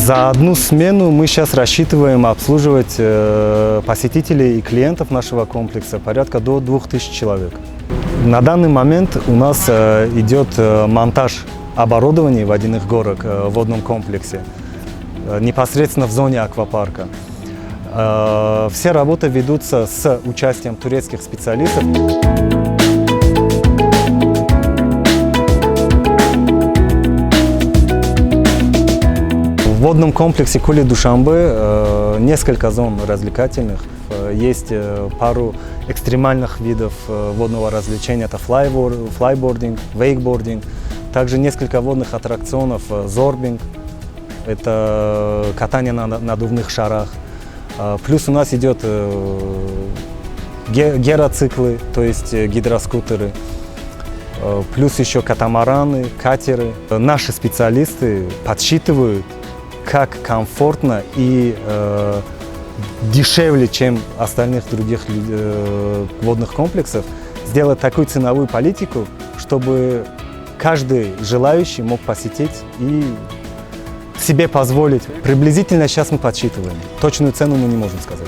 За одну смену мы сейчас рассчитываем обслуживать посетителей и клиентов нашего комплекса порядка до 2000 человек. На данный момент у нас идет монтаж оборудования водяных горок в водном комплексе, непосредственно в зоне аквапарка. Все работы ведутся с участием турецких специалистов. В водном комплексе Кули-Душанбе несколько зон развлекательных. Есть пару экстремальных видов водного развлечения. Это флайбординг, вейкбординг. Также несколько водных аттракционов. Зорбинг. Это катание на надувных шарах. Плюс у нас идет героциклы, то есть гидроскутеры. Плюс еще катамараны, катеры. Наши специалисты подсчитывают, как комфортно и дешевле, чем остальных других водных комплексов, сделать такую ценовую политику, чтобы каждый желающий мог посетить и себе позволить. Приблизительно сейчас мы подсчитываем. Точную цену мы не можем сказать.